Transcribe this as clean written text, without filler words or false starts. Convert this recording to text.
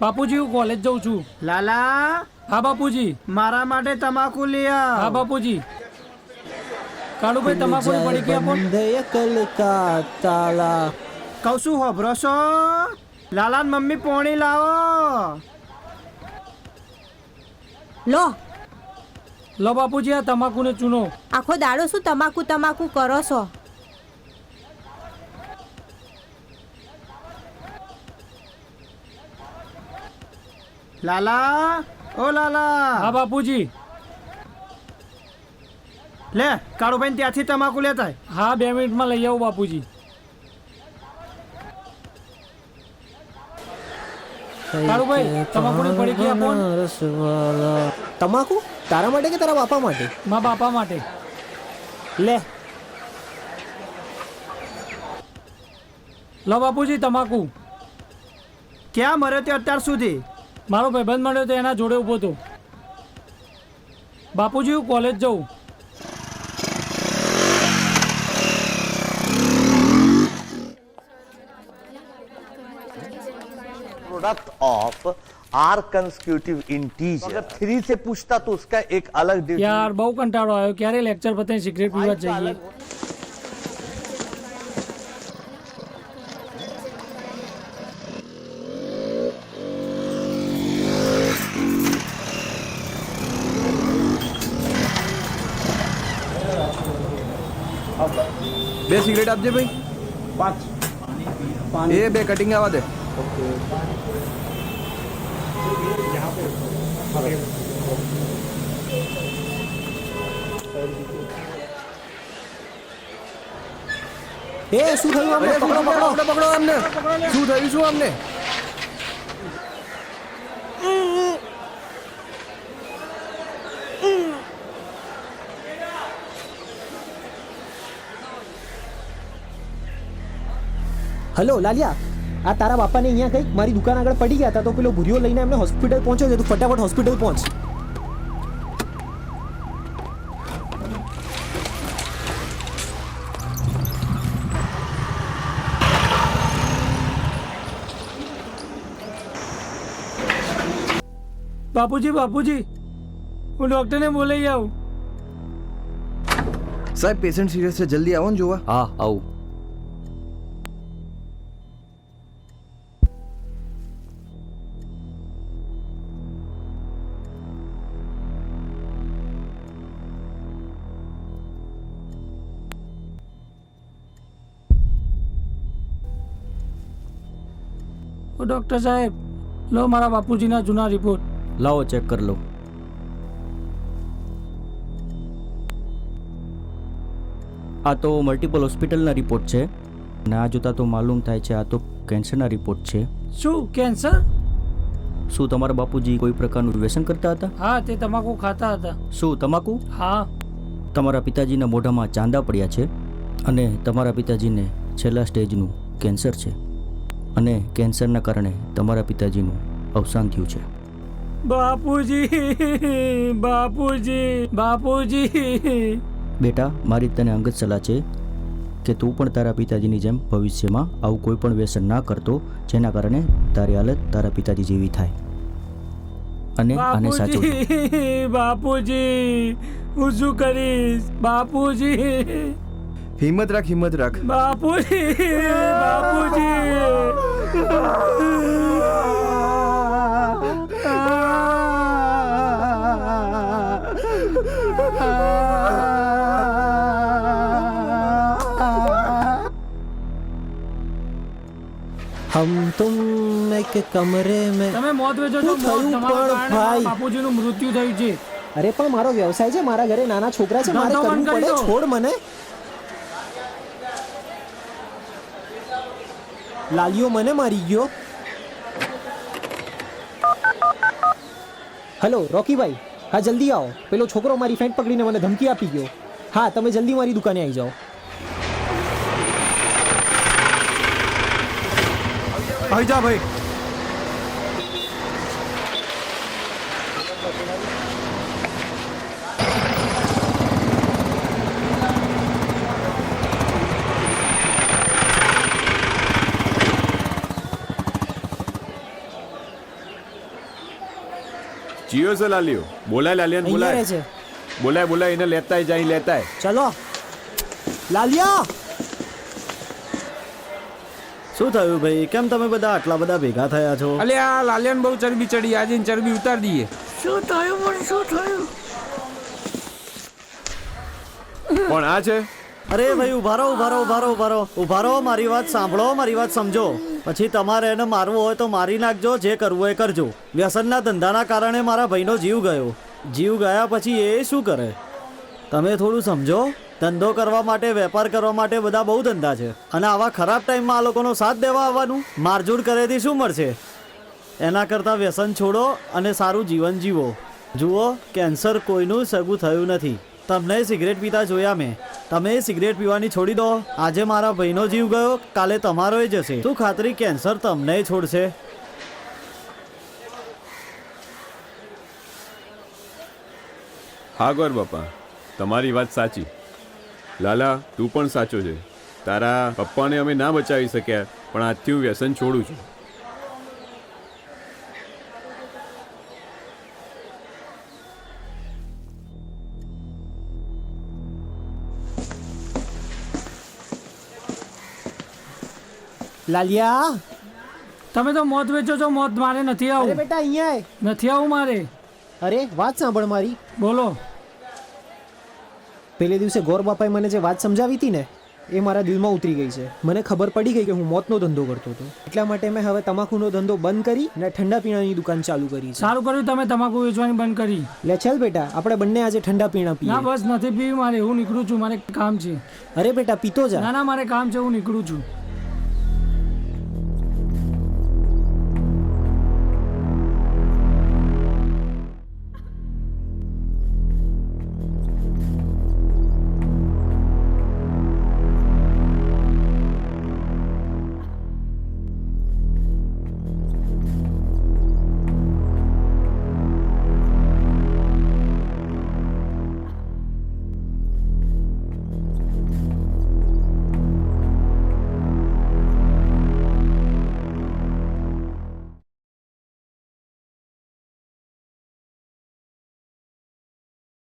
બાપુજી હું કોલેજ જાઉં છું. લાલા, હા બાપુજી. મારા માટે તમાકુ લઈ આવ. હા બાપુજી. કાળુભાઈ તમાકુની પડીકી આપો. કહું છું હોભરો છો? લાલા મમ્મી પોણી લાવો. લો લો બાપુજી આ તમાકુને ચૂનો. આખો દાડો શું તમાકુ તમાકુ કરો છો? લાલા, ઓ લાલા. હા બાપુજી. લે કાળુભાઈ ત્યાંથી તમાકુ લેતા. હા 2 મિનિટમાં લઈ આવું બાપુજી. કાળુભાઈ તમાકુની પડીકી આપો. તમાકુ તારા માટે કે તારા બાપા માટે? મારા બાપા માટે. લે લો બાપુજી તમાકુ. ક્યાં મર્યો તે અત્યાર સુધી? મારો ભાઈબંધ મળ્યો તો એના જોડે ઊભો હતો. બાપુજી હું કોલેજ જાઉં. Product of r consecutive integer अगर 3 से पूछता तो उसका एक अलग યાર બહુ કંટાળો આવ્યો. ક્યારે લેક્ચર પતે સિગરેટ પીવા જઈએ. બે સિગરેટ આપજે ભાઈ. 5 એ 2 કટિંગ આવવા દે. એ શું થયું અમને? પકડો પકડો પકડો અમને. શું થયું શું અમને? હલો લાલિયા, આ તારા બાપાને અહીંયા કંઈક મારી દુકાન આગળ પડી ગયા હતા તો પેલો ભૂરીઓ લઈને એમને હોસ્પિટલ પહોંચ્યો છે. તું ફટાફટ હોસ્પિટલ પહોંચ. બાપુજી બાપુજી હું ડૉક્ટરને બોલાવી આવું. સાહેબ પેશન્ટ સિરિયસ છે, જલ્દી આવો ને જોવા. હા આવું. ઓ ડૉક્ટર સાહેબ લો મારા બાપુજીના જૂના રિપોર્ટ. લાવો ચેક કરી લો. આ તો મલ્ટિપલ હોસ્પિટલના રિપોર્ટ છે અને આ જોતા તો માલુમ થાય છે આ તો કેન્સરના રિપોર્ટ છે. શું કેન્સર? શું તમારા બાપુજી કોઈ પ્રકારનું વ્યસન કરતા હતા? હા તે તમાકુ ખાતા હતા. શું તમાકુ? હા. તમારા પિતાજીના મોઢામાં ચાંદા પડ્યા છે અને તમારા પિતાજીને છેલ્લા સ્ટેજનું કેન્સર છે અને કેન્સરના કારણે તમારા પિતાજીનું અવસાન થયું છે. બાપુજી બાપુજી બાપુજી. બેટા મારી તને અંગત સલાહ છે કે તું પણ તારા પિતાજીની જેમ ભવિષ્યમાં આવું કોઈ પણ વ્યસન ના કરતો જેના કારણે તારી હાલત તારા પિતાજી જેવી થાય અને આને સાચવજો. બાપુજી હું શું કરીશ બાપુજી? હિંમત રાખ, હિંમત રાખ. બાપુજી હમ તુમ એક કમરે મેં. તમે મોત વેચો છો. બાપુજીનું મૃત્યુ થયું છે. અરે પણ મારો વ્યવસાય છે, મારા ઘરે નાના છોકરા છે, મારે કરવું પડે. છોડ મને. લાલિયો મને મારી ગયો. હેલો રોકીભાઈ, હા જલ્દી આવો. પેલો છોકરો મારી ફેન્ટ પકડીને મને ધમકી આપી ગયો. હા તમે જલ્દી મારી દુકાને આવી જાઓ. આવી જા ભાઈ. આવ્યો છે લાલિયો. બોલાય લાલિયાને અહીંયા રહે બોલાય. છે. બોલાય એને લેતાય જાય લેતાય. ચલો લાલિયા. શું થયું ભાઈ? કેમ તમે બધા આટલા બધા ભેગા થયા છો? અલે આ લાલિયાને બહુ ચરબી ચડી, આજે એની ચરબી ઉતાર દઈએ. શું થયું પણ શું થયું? પણ આ છે અરે ભાઈ ઉભા રહો, મારી વાત સાંભળો, મારી વાત સમજો. પછી તમારે એને મારવું હોય તો મારી નાખજો, જે કરવું હોય કરજો. વ્યસનના ધંધાના કારણે મારા ભાઈનો જીવ ગયો. જીવ ગયા પછી એ શું કરે? તમે થોડું સમજો. ધંધો કરવા માટે, વેપાર કરવા માટે બધા બહુ ધંધા છે, અને આવા ખરાબ ટાઈમમાં આ લોકોનો સાથ દેવા આવવાનું? મારઝૂડ કરેથી શું મળશે? એના કરતાં વ્યસન છોડો અને સારું જીવન જીવો. જુઓ, કેન્સર કોઈનું સગું થયું નથી. તમને સિગરેટ પીતા જોયા મેં. તમે સિગરેટ પીવાની છોડી દો. આજે મારા ભાઈનો જીવ ગયો, કાલે તમારોય જશે. શું ખાતરી કેન્સર તમને છોડશે? હા ગોર બાપા, તમારી વાત સાચી. લાલા, તું પણ સાચો છે. તારા પપ્પાને અમે ના બચાવી શક્યા, પણ આજથી હું વ્યસન છોડું છું. લાલિયા. તમે તો મોત વેચો છો, મોત મારે નથી અરે આવું. બેટા અહીંયા આય. નથી આવું મારે. અરે વાત સાંભળ મારી. બોલો. પેલે દિવસે ગોર બાપાએ મને જે વાત સમજાવી હતી ને, એ મારા દિલમાં ઉતરી ગઈ છે. મને ખબર પડી ગઈ કે હું મોતનો ધંધો કરતો હતો. એટલા માટે મેં હવે તમાકુનો ધંધો બંધ કરી અને ઠંડા પીણાની દુકાન ચાલુ કરી છે. સારું કર્યું તમે તમાકુ વેચવાની બંધ કરી. લે ચાલ બેટા, આપણે બંને આજે ઠંડા પીણા ના પીએ. બસ નથી પીવી મારે, હું નીકળું છું, મારે કામ છે. અરે બેટા પીતો જા. ના ના મારે કામ છે, હું નીકળું છું.